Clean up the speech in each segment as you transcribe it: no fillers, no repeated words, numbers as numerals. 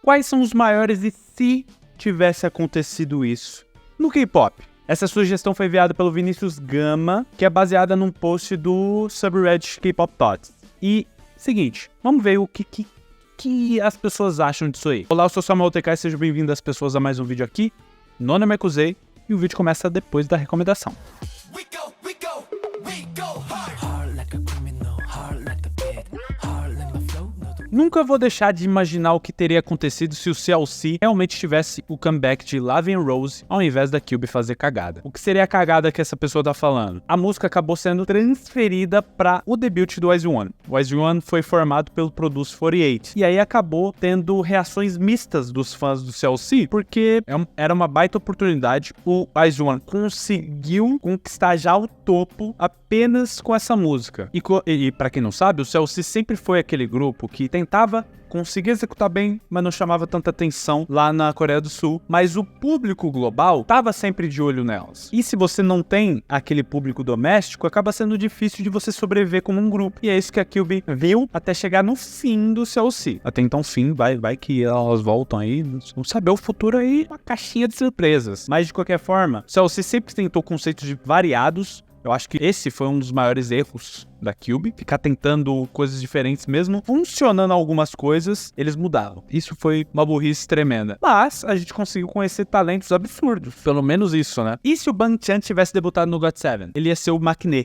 Quais são os maiores e se tivesse acontecido isso no K-pop? Essa sugestão foi enviada pelo Vinícius Gama, que é baseada num post do subreddit K-Pop Thoughts. E, seguinte, vamos ver o que as pessoas acham disso aí. Olá, eu sou Samuel TK e sejam bem-vindos pessoas a mais um vídeo aqui. Meu nome é Mekuzei e o vídeo começa depois da recomendação. Nunca vou deixar de imaginar o que teria acontecido se o CLC realmente tivesse o comeback de Love and Rose ao invés da Cube fazer cagada. O que seria a cagada que essa pessoa tá falando? A música acabou sendo transferida para o debut do YZ-1. O YZ-1 foi formado pelo Produce 48 e aí acabou tendo reações mistas dos fãs do CLC porque era uma baita oportunidade. O YZ-1 conseguiu conquistar já o topo apenas com essa música. E para quem não sabe, o CLC sempre foi aquele grupo que tentava conseguir executar bem, mas não chamava tanta atenção lá na Coreia do Sul. Mas o público global estava sempre de olho nelas. E se você não tem aquele público doméstico, acaba sendo difícil de você sobreviver como um grupo. E é isso que a Cube viu até chegar no fim do CLC. Até então, fim, vai que elas voltam aí. Não saber o futuro aí, uma caixinha de surpresas. Mas de qualquer forma, o CLC sempre tentou conceitos variados. Eu acho que esse foi um dos maiores erros da Cube, ficar tentando coisas diferentes mesmo, funcionando algumas coisas, eles mudavam. Isso foi uma burrice tremenda. Mas a gente conseguiu conhecer talentos absurdos, pelo menos isso, né? E se o Bangchan tivesse debutado no GOT7? Ele ia ser o Maknae.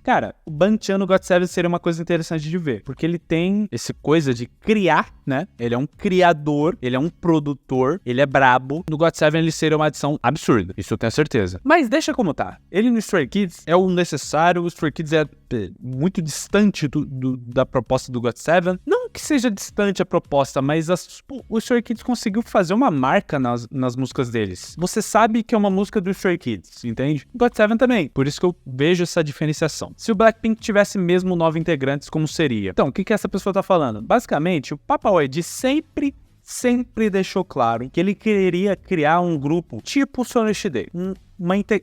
Cara, o Bangchan no GOT7 seria uma coisa interessante de ver, porque ele tem essa coisa de criar, né? Ele é um criador, ele é um produtor, ele é brabo. No GOT7 ele seria uma adição absurda, isso eu tenho certeza. Mas deixa como tá. Ele no Stray Kids é o necessário, o Stray Kids é muito distante da proposta do GOT7. Não que seja distante a proposta, mas o Stray Kids conseguiu fazer uma marca nas músicas deles. Você sabe que é uma música do Stray Kids, entende? O GOT7 também. Por isso que eu vejo essa diferenciação. Se o Blackpink tivesse mesmo 9 integrantes, como seria? Então, o que essa pessoa tá falando? Basicamente, o Papa YG sempre deixou claro que ele queria criar um grupo tipo Soneshi Day.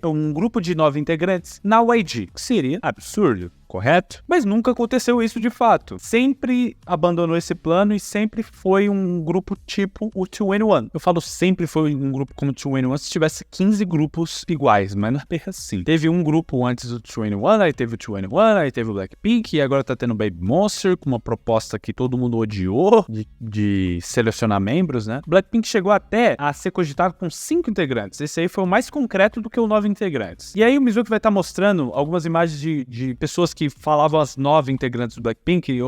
Um grupo de 9 integrantes na YG, que seria absurdo, correto? Mas nunca aconteceu isso de fato. Sempre abandonou esse plano e sempre foi um grupo tipo o 2NE1. Eu falo sempre foi um grupo como o 2NE1 se tivesse 15 grupos iguais, mas não é bem assim. Teve um grupo antes do 2NE1, aí teve o 2NE1, aí teve o Blackpink, e agora tá tendo o Baby Monster, com uma proposta que todo mundo odiou, de selecionar membros, né? O Blackpink chegou até a ser cogitado com 5 integrantes. Esse aí foi o mais concreto do que o 9 integrantes. E aí o Mizuki vai estar mostrando algumas imagens de pessoas que falavam as 9 integrantes do Blackpink.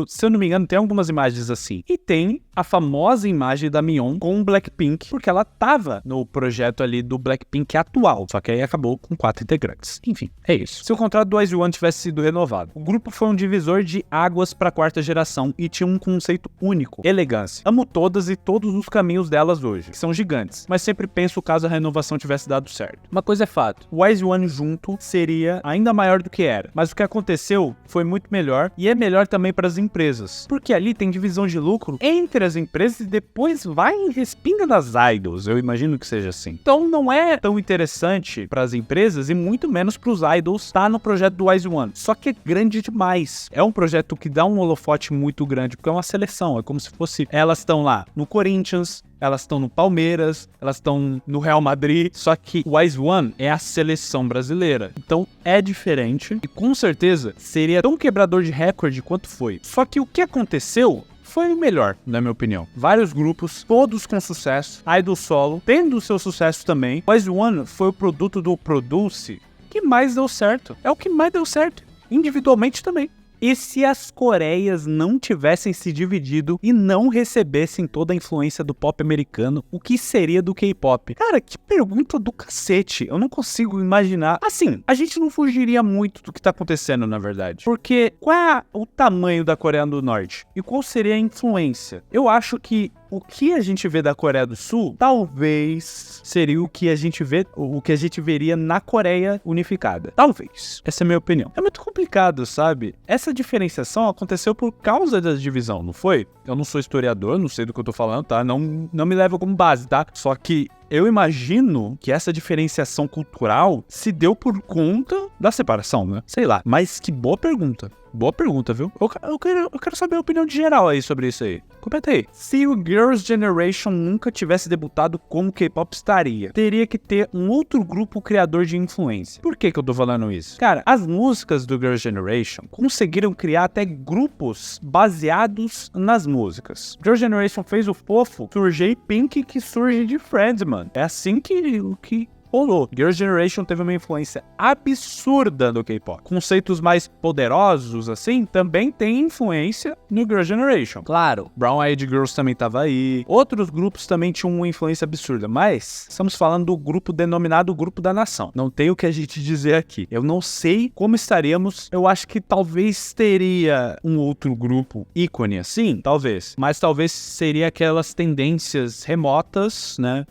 Se eu não me engano, tem algumas imagens assim. E tem a famosa imagem da Mion com o Blackpink, porque ela tava no projeto ali do Blackpink atual, só que aí acabou com 4 integrantes. Enfim, é isso. Se o contrato do YZ-1 tivesse sido renovado, o grupo foi um divisor de águas para a 4ª geração e tinha um conceito único: elegância. Amo todas e todos os caminhos delas hoje, que são gigantes, mas sempre penso caso a renovação tivesse dado certo. Uma coisa é fato, o YZ-1 junto seria ainda maior do que era, mas o que aconteceu foi muito melhor e é melhor também para as empresas, porque ali tem divisão de lucro entre as empresas e depois vai e respinga nas idols, eu imagino que seja assim. Então não é tão interessante para as empresas e muito menos para os idols estar no projeto do YZ-1, só que é grande demais. É um projeto que dá um holofote muito grande, porque é uma seleção, é como se fosse, elas estão lá no Corinthians, elas estão no Palmeiras, elas estão no Real Madrid, só que o YZ-1 é a seleção brasileira. Então é diferente e com certeza seria tão quebrador de recorde quanto foi. Só que o que aconteceu foi o melhor, na minha opinião. Vários grupos, todos com sucesso, idol solo, tendo o seu sucesso também. O YZ-1 foi o produto do Produce que mais deu certo. É o que mais deu certo, individualmente também. E se as Coreias não tivessem se dividido e não recebessem toda a influência do pop americano, o que seria do K-pop? Cara, que pergunta do cacete. Eu não consigo imaginar. Assim, a gente não fugiria muito do que tá acontecendo, na verdade. Porque qual é o tamanho da Coreia do Norte? E qual seria a influência? Eu acho que o que a gente vê da Coreia do Sul, talvez seria o que a gente veria na Coreia unificada. Talvez. Essa é a minha opinião. É muito complicado, sabe? Essa diferenciação aconteceu por causa da divisão, não foi? Eu não sou historiador, não sei do que eu tô falando, tá? Não me leva como base, tá? Só que eu imagino que essa diferenciação cultural se deu por conta da separação, né? Sei lá, mas que boa pergunta. Boa pergunta, viu? Eu quero saber a opinião de geral aí sobre isso aí. Comenta aí. Se o Girls' Generation nunca tivesse debutado, como o K-pop estaria? Teria que ter um outro grupo criador de influência. Por que eu tô falando isso? Cara, as músicas do Girls' Generation conseguiram criar até grupos baseados nas músicas. Girls' Generation fez o fofo surgir Pink, que surge de Friends, mano. É assim que rolou. Girls' Generation teve uma influência absurda no K-pop. Conceitos mais poderosos, assim, também tem influência no Girls' Generation. Claro, Brown Eyed Girls também tava aí. Outros grupos também tinham uma influência absurda, mas estamos falando do grupo denominado Grupo da Nação. Não tem o que a gente dizer aqui. Eu não sei como estaríamos. Eu acho que talvez teria um outro grupo ícone assim, talvez. Mas talvez seria aquelas tendências remotas, né?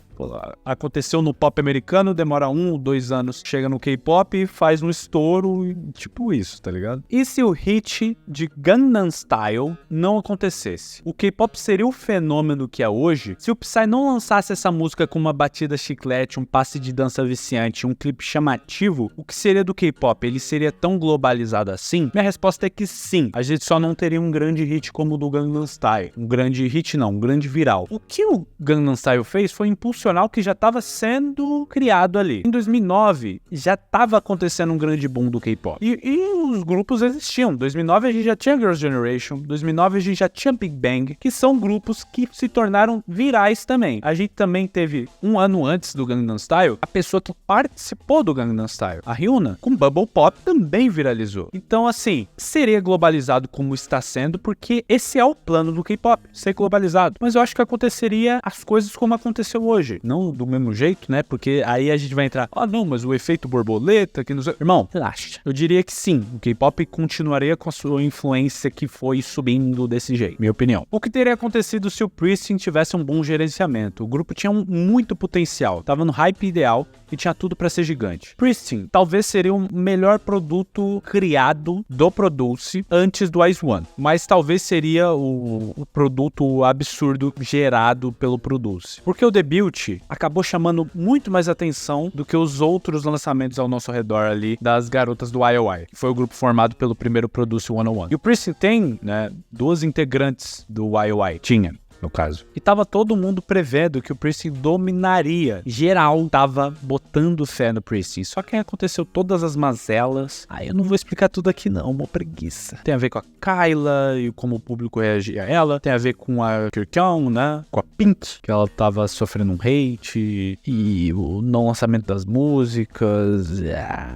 Aconteceu no pop americano, demora 1 ou 2 anos, chega no K-pop, faz um estouro, tipo isso, tá ligado? E se o hit de Gangnam Style não acontecesse? O K-pop seria o fenômeno que é hoje se o Psy não lançasse essa música com uma batida chiclete, um passe de dança viciante, um clipe chamativo? O que seria do K-pop? Ele seria tão globalizado assim? Minha resposta é que sim. A gente só não teria um grande hit como o do Gangnam Style. Um grande hit não, um grande viral. O que o Gangnam Style fez foi impulsionar que já estava sendo criado ali. Em 2009, já estava acontecendo um grande boom do K-pop. E os grupos existiam. Em 2009, a gente já tinha Girls' Generation. Em 2009, a gente já tinha Big Bang, que são grupos que se tornaram virais também. A gente também teve, um ano antes do Gangnam Style, a pessoa que participou do Gangnam Style, a Hyuna, com Bubble Pop, também viralizou. Então, assim, seria globalizado como está sendo, porque esse é o plano do K-pop, ser globalizado. Mas eu acho que aconteceria as coisas como aconteceu hoje. Não do mesmo jeito, né? Porque aí a gente vai entrar, não, mas o efeito borboleta, que não sei... Irmão, relaxa. Eu diria que sim, o K-pop continuaria com a sua influência que foi subindo desse jeito, minha opinião. O que teria acontecido se o Pristin tivesse um bom gerenciamento? O grupo tinha muito potencial, tava no hype ideal e tinha tudo pra ser gigante. Pristin talvez seria o melhor produto criado do Produce antes do IZ*ONE, mas talvez seria o produto absurdo gerado pelo Produce. Porque o debut acabou chamando muito mais atenção do que os outros lançamentos ao nosso redor ali das garotas do IOI, que foi o grupo formado pelo primeiro Produce 101. E o Pristin tem, né, 2 integrantes do IOI, tinha, no caso. E tava todo mundo prevendo que o Pristin dominaria. Geral tava botando fé no Pristin. Só que aí aconteceu todas as mazelas. Eu não vou explicar tudo aqui não, uma preguiça. Tem a ver com a Kyla e como o público reagia a ela. Tem a ver com a Kirkyung, né? Com a Pink, que ela tava sofrendo um hate. E o não lançamento das músicas.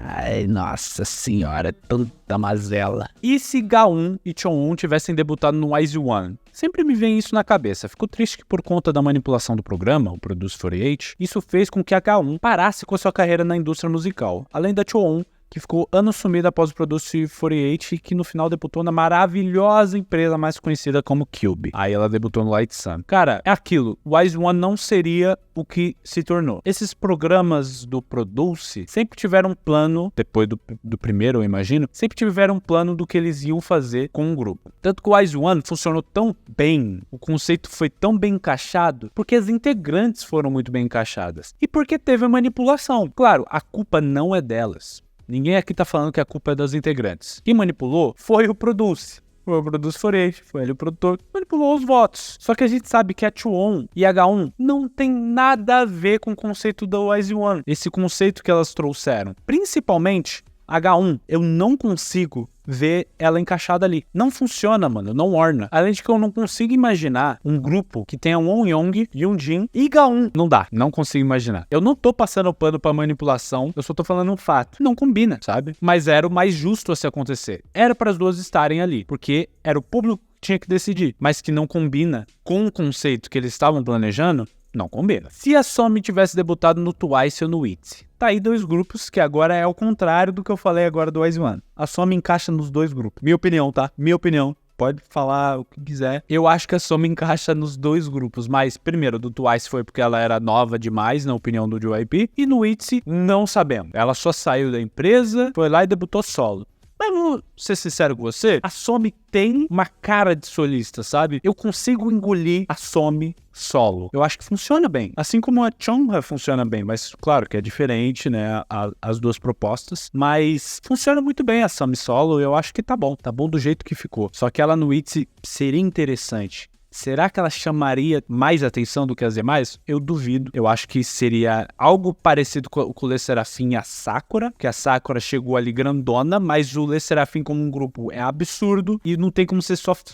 Ai, nossa senhora, tanta mazela. E se Ga-eun e Chon-Eun tivessem debutado no IZ*ONE? Sempre me vem isso na cabeça. Fico triste que por conta da manipulação do programa, o Produce 48, isso fez com que a Ga-eun parasse com a sua carreira na indústria musical. Além da Chon-Eun, que ficou anos sumida após o Produce 48 e que no final debutou na maravilhosa empresa mais conhecida como Cube. Aí ela debutou no Light Sun. Cara, é aquilo. O IZ*ONE não seria o que se tornou. Esses programas do Produce sempre tiveram um plano, depois do primeiro, eu imagino, sempre tiveram um plano do que eles iam fazer com o grupo. Tanto que o IZ*ONE funcionou tão bem, o conceito foi tão bem encaixado, porque as integrantes foram muito bem encaixadas. E porque teve a manipulação. Claro, a culpa não é delas. Ninguém aqui tá falando que a culpa é das integrantes. Quem manipulou foi o Produce. Foi o Produce 48, foi ele o produtor, manipulou os votos. Só que a gente sabe que a Chon e a Ga-eun não tem nada a ver com o conceito do IZ*ONE. Esse conceito que elas trouxeram. Principalmente a Ga-eun, eu não consigo ver ela encaixada ali. Não funciona, mano, não orna. Além de que eu não consigo imaginar um grupo que tenha Wonyoung, Yoonjin e Ga-eun. Não dá, não consigo imaginar. Eu não tô passando pano pra manipulação, eu só tô falando um fato. Não combina, sabe? Mas era o mais justo a se acontecer. Era para as duas estarem ali, porque era o público que tinha que decidir, mas que não combina com o conceito que eles estavam planejando. Não combina. Se a Somi tivesse debutado no Twice ou no ITZY, tá aí 2 grupos que agora é o contrário do que eu falei agora do IZ*ONE. A Somi encaixa nos 2 grupos. Minha opinião, tá? Minha opinião. Pode falar o que quiser. Eu acho que a Somi encaixa nos 2 grupos. Mas, primeiro, do Twice foi porque ela era nova demais, na opinião do JYP. E no ITZY, não sabemos. Ela só saiu da empresa, foi lá e debutou solo. Mas vou ser sincero com você, a Somi tem uma cara de solista, sabe? Eu consigo engolir a Somi solo. Eu acho que funciona bem. Assim como a Chungha funciona bem, mas claro que é diferente, né? As duas propostas. Mas funciona muito bem a Somi solo, eu acho que tá bom. Tá bom do jeito que ficou. Só que ela no ITZY seria interessante. Será que ela chamaria mais atenção do que as demais? Eu duvido. Eu acho que seria algo parecido com o Le Sserafim e a Sakura, que a Sakura chegou ali grandona, mas o Le Sserafim como um grupo é absurdo e não tem como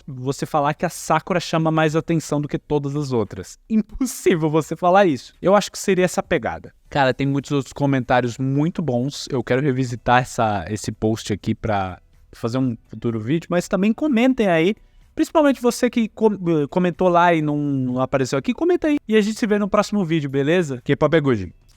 você falar que a Sakura chama mais atenção do que todas as outras. Impossível você falar isso. Eu acho que seria essa pegada. Cara, tem muitos outros comentários muito bons. Eu quero revisitar esse post aqui pra fazer um futuro vídeo, mas também comentem aí. Principalmente você que comentou lá e não apareceu aqui, comenta aí. E a gente se vê no próximo vídeo, beleza? K-pop é good.